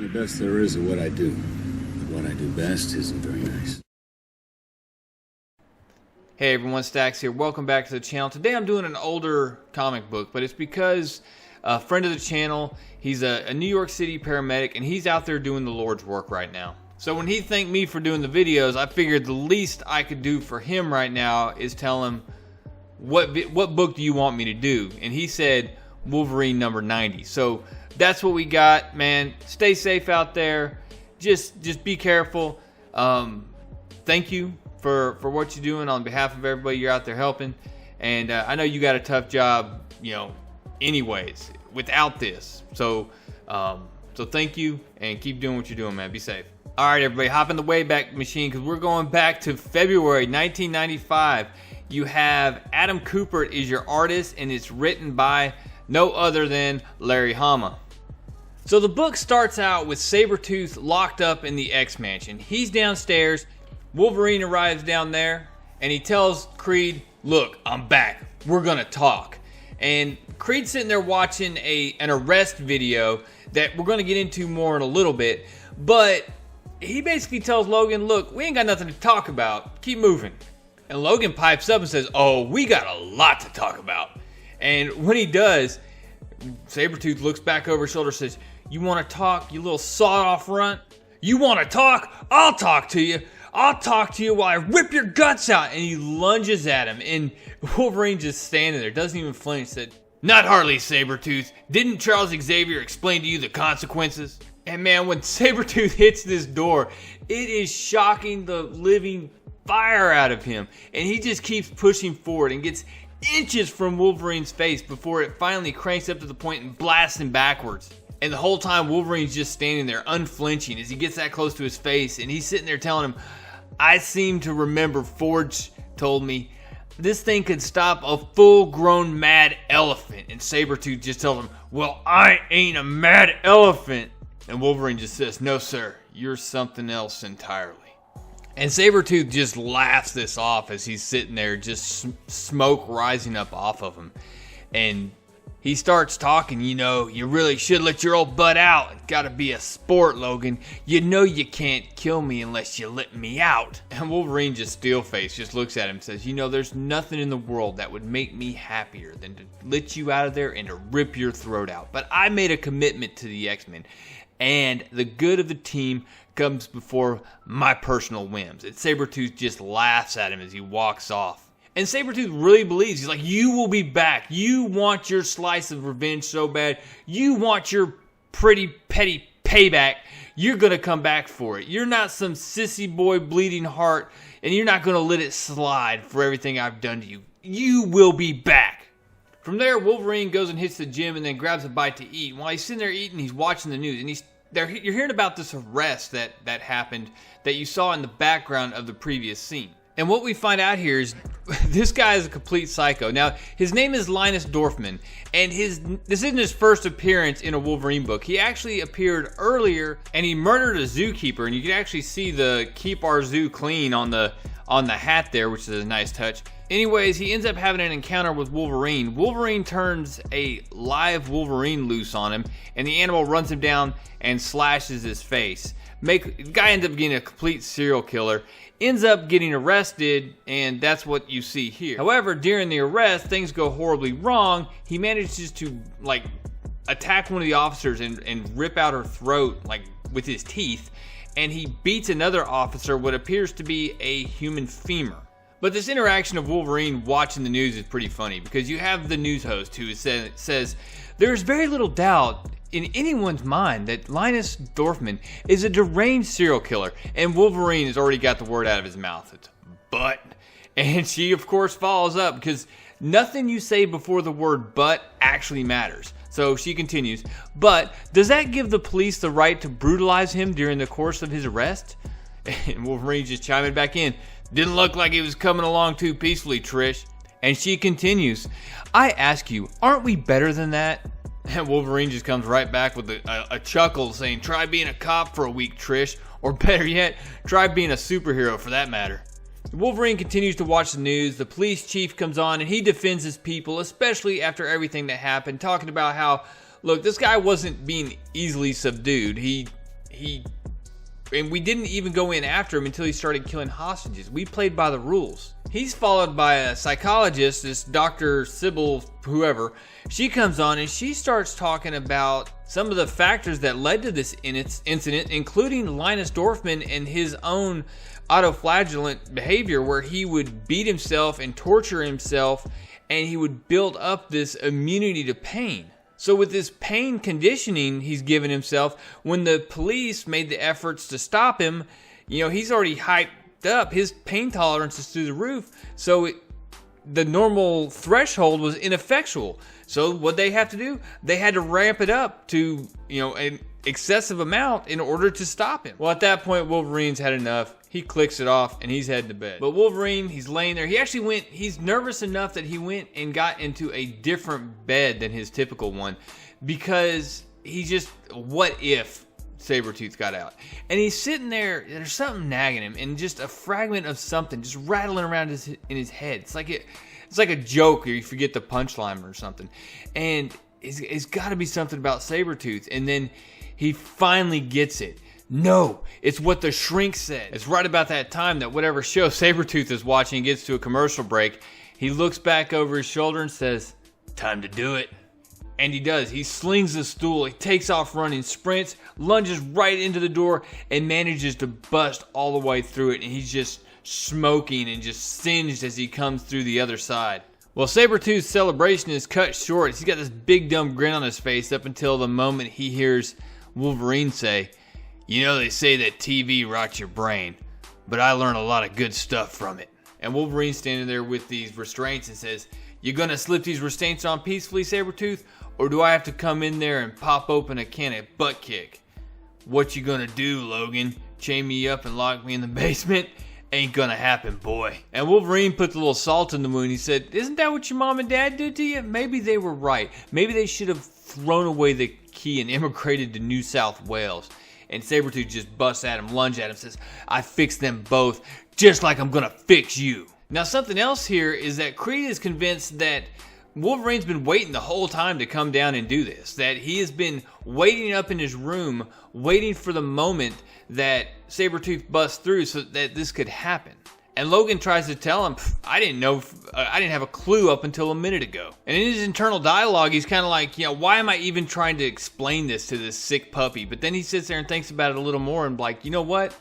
The best there is at what I do. But what I do best isn't very nice. Hey everyone, Stacks here. Welcome back to the channel. Today I'm doing an older comic book, but it's because a friend of the channel, he's a New York City paramedic, and he's out there doing the Lord's work right now. So when he thanked me for doing the videos, I figured the least I could do for him right now is tell him, what book do you want me to do? And he said Wolverine number 90. So that's what we got, man. Stay safe out there. Just be careful. Thank you for what you're doing on behalf of everybody you're out there helping. And I know you got a tough job, anyways, without this. So thank you, and keep doing what you're doing, man. Be safe. All right, everybody, hop in the Wayback Machine, because we're going back to February 1995. You have Adam Cooper is your artist, and it's written by no other than Larry Hama. So the book starts out with Sabertooth locked up in the X Mansion. He's downstairs. Wolverine arrives down there, and he tells Creed, look, I'm back. We're going to talk. And Creed's sitting there watching an arrest video that we're going to get into more in a little bit. But he basically tells Logan, look, we ain't got nothing to talk about. Keep moving. And Logan pipes up and says, oh, we got a lot to talk about. And when he does, Sabertooth looks back over his shoulder and says, you want to talk, you little sawed-off runt? You want to talk? I'll talk to you. I'll talk to you while I rip your guts out. And he lunges at him. And Wolverine just standing there, doesn't even flinch. Said, not hardly, Sabertooth. Didn't Charles Xavier explain to you the consequences? And man, when Sabertooth hits this door, it is shocking the living fire out of him. And he just keeps pushing forward and gets inches from Wolverine's face before it finally cranks up to the point and blasts him backwards. And the whole time Wolverine's just standing there unflinching as he gets that close to his face. And he's sitting there telling him, I seem to remember Forge told me this thing could stop a full-grown mad elephant. And Sabertooth just tells him, well, I ain't a mad elephant. And Wolverine just says, no, sir, you're something else entirely. And Sabertooth just laughs this off as he's sitting there, just smoke rising up off of him. And he starts talking, you really should let your old butt out. It's gotta be a sport, Logan. You know you can't kill me unless you let me out. And Wolverine just steel-faced, just looks at him and says, there's nothing in the world that would make me happier than to let you out of there and to rip your throat out. But I made a commitment to the X-Men, and the good of the team comes before my personal whims. And Sabertooth just laughs at him as he walks off. And Sabertooth really believes, he's like, you will be back. You want your slice of revenge so bad. You want your pretty petty payback. You're going to come back for it. You're not some sissy boy bleeding heart, and you're not going to let it slide for everything I've done to you. You will be back. From there, Wolverine goes and hits the gym and then grabs a bite to eat. While he's sitting there eating, he's watching the news, and you're hearing about this arrest that happened that you saw in the background of the previous scene. And what we find out here is this guy is a complete psycho. Now, his name is Linus Dorfman, and this isn't his first appearance in a Wolverine book. He actually appeared earlier, and he murdered a zookeeper, and you can actually see the "Keep Our Zoo Clean" on the hat there, which is a nice touch. Anyways, he ends up having an encounter with Wolverine. Wolverine turns a live Wolverine loose on him, and the animal runs him down and slashes his face. The guy ends up getting a complete serial killer, ends up getting arrested, and that's what you see here. However, during the arrest, things go horribly wrong. He manages to attack one of the officers and rip out her throat with his teeth, and he beats another officer what appears to be a human femur. But this interaction of Wolverine watching the news is pretty funny, because you have the news host who says there's very little doubt in anyone's mind that Linus Dorfman is a deranged serial killer, and Wolverine has already got the word out of his mouth. It's but. And she, of course, follows up, because nothing you say before the word but actually matters. So she continues, but does that give the police the right to brutalize him during the course of his arrest? And Wolverine just chiming back in, didn't look like he was coming along too peacefully, Trish. And she continues, I ask you, aren't we better than that? And Wolverine just comes right back with a chuckle saying, try being a cop for a week, Trish. Or better yet, try being a superhero for that matter. Wolverine continues to watch the news. The police chief comes on and he defends his people, especially after everything that happened, talking about how, look, this guy wasn't being easily subdued. He and we didn't even go in after him until he started killing hostages. We played by the rules. He's followed by a psychologist, this Dr. Sybil, whoever. She comes on and she starts talking about some of the factors that led to this incident, including Linus Dorfman and his own auto-flagellate behavior, where he would beat himself and torture himself, and he would build up this immunity to pain. So with this pain conditioning he's given himself, when the police made the efforts to stop him, he's already hyped up. His pain tolerance is through the roof. So the normal threshold was ineffectual. So what they have to do, they had to ramp it up to, an excessive amount in order to stop him. Well, at that point, Wolverine's had enough. He clicks it off and he's heading to bed. But Wolverine, he's laying there. He's nervous enough that he went and got into a different bed than his typical one, because what if Sabertooth got out? And he's sitting there, there's something nagging him, and just a fragment of something just rattling around in his head. It's like a joke, or you forget the punchline or something. And it's got to be something about Sabertooth. And then he finally gets it. No, it's what the shrink said. It's right about that time that whatever show Sabertooth is watching gets to a commercial break. He looks back over his shoulder and says, "Time to do it." And he does. He slings the stool. He takes off running, sprints, lunges right into the door, and manages to bust all the way through it. And he's just smoking and just singed as he comes through the other side. Well, Sabertooth's celebration is cut short. He's got this big dumb grin on his face up until the moment he hears Wolverine say, "They say that TV rots your brain, but I learn a lot of good stuff from it." And Wolverine's standing there with these restraints and says, "You gonna slip these restraints on peacefully, Sabertooth? Or do I have to come in there and pop open a can of butt kick? What you gonna do, Logan? Chain me up and lock me in the basement? Ain't gonna happen, boy." And Wolverine put a little salt in the wound. He said, "Isn't that what your mom and dad did to you? Maybe they were right. Maybe they should have thrown away the key and immigrated to New South Wales." And Sabertooth just busts at him, lunges at him, says, "I fixed them both, just like I'm gonna fix you." Now, something else here is that Creed is convinced that Wolverine's been waiting the whole time to come down and do this. That he has been waiting up in his room, waiting for the moment that Sabertooth busts through so that this could happen. And Logan tries to tell him, I didn't have a clue up until a minute ago. And in his internal dialogue, he's kind of like, why am I even trying to explain this to this sick puppy? But then he sits there and thinks about it a little more and like, you know what?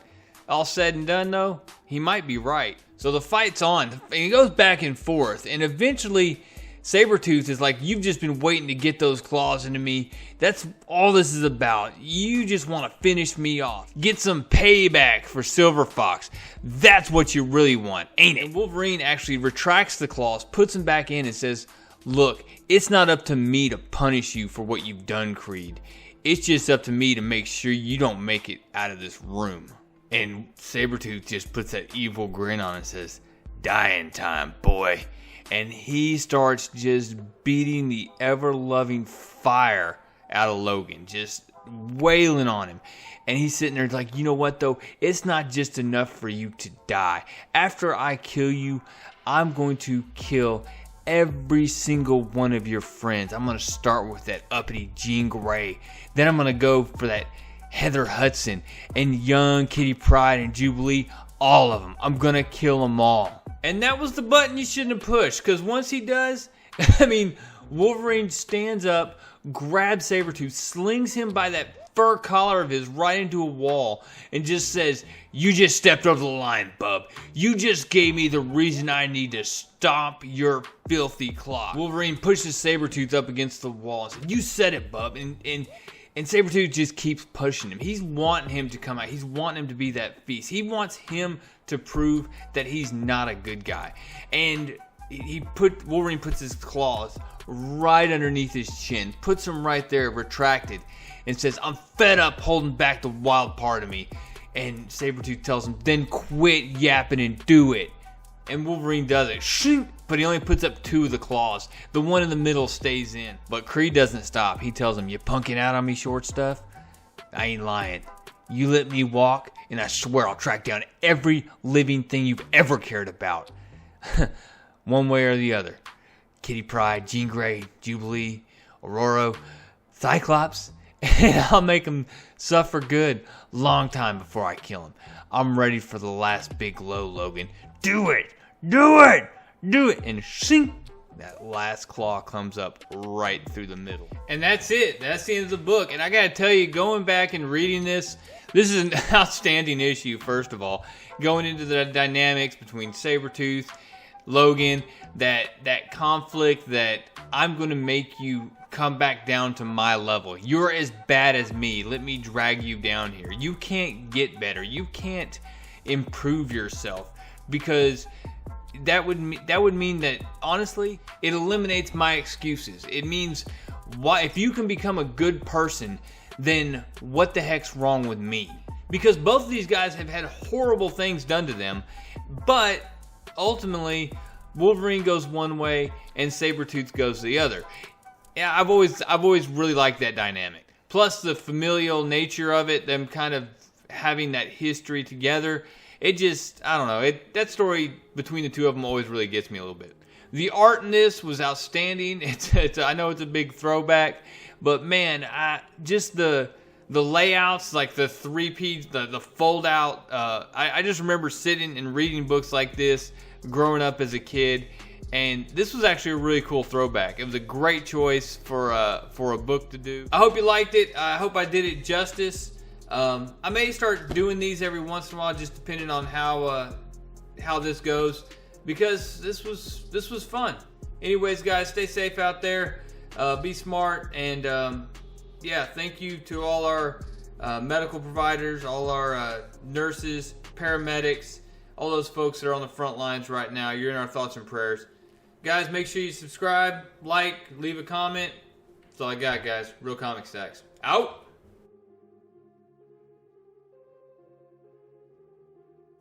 All said and done though, he might be right. So the fight's on, and it goes back and forth, and eventually Sabertooth is like, "You've just been waiting to get those claws into me. That's all this is about. You just want to finish me off. Get some payback for Silver Fox. That's what you really want, ain't it?" And Wolverine actually retracts the claws, puts them back in, and says, "Look, it's not up to me to punish you for what you've done, Creed. It's just up to me to make sure you don't make it out of this room." And Sabertooth just puts that evil grin on and says, "Dying time, boy." And he starts just beating the ever-loving fire out of Logan, just wailing on him. And he's sitting there like, "You know what, though? It's not just enough for you to die. After I kill you, I'm going to kill every single one of your friends. I'm going to start with that uppity Jean Grey. Then I'm going to go for that Heather Hudson and young Kitty Pryde and Jubilee. All of them. I'm going to kill them all." And that was the button you shouldn't have pushed, because once he does, Wolverine stands up, grabs Sabertooth, slings him by that fur collar of his right into a wall, and just says, "You just stepped over the line, bub. You just gave me the reason I need to stop your filthy claw." Wolverine pushes Sabertooth up against the wall and says, "You said it, bub." And Sabertooth just keeps pushing him. He's wanting him to come out. He's wanting him to be that feast. He wants him to prove that he's not a good guy. And Wolverine puts his claws right underneath his chin, puts them right there retracted, and says, "I'm fed up holding back the wild part of me." And Sabertooth tells him, "Then quit yapping and do it." And Wolverine does it. Shoot! But he only puts up 2 of the claws. The one in the middle stays in. But Creed doesn't stop. He tells him, "You punking out on me, short stuff? I ain't lying. You let me walk, and I swear I'll track down every living thing you've ever cared about. One way or the other. Kitty Pryde, Jean Grey, Jubilee, Aurora, Cyclops, and I'll make him suffer good long time before I kill him. I'm ready for the last big blow, Logan. Do it! Do it! Do it! And shink! That last claw comes up right through the middle. And that's it. That's the end of the book. And I gotta tell you, going back and reading this is an outstanding issue, first of all. Going into the dynamics between Sabertooth, Logan, that conflict that I'm gonna make you come back down to my level. You're as bad as me. Let me drag you down here. You can't get better. You can't improve yourself, because that would mean that, honestly, it eliminates my excuses. It means, why, if you can become a good person, then what the heck's wrong with me? Because both of these guys have had horrible things done to them, but ultimately Wolverine goes one way and Sabertooth goes the other. Yeah, I've always really liked that dynamic. Plus the familial nature of it, them kind of having that history together. It just, I don't know, that story between the two of them always really gets me a little bit. The art in this was outstanding. I know it's a big throwback, but man, just the layouts, like the 3P, the fold out. I just remember sitting and reading books like this growing up as a kid, and this was actually a really cool throwback. It was a great choice for a book to do. I hope you liked it. I hope I did it justice. I may start doing these every once in a while, just depending on how this goes, because this was fun. Anyways, guys, stay safe out there. Be smart, and yeah, thank you to all our medical providers, all our nurses, paramedics, all those folks that are on the front lines right now. You're in our thoughts and prayers. Guys, make sure you subscribe, like, leave a comment. That's all I got, guys. Real Comic Stacks. Out!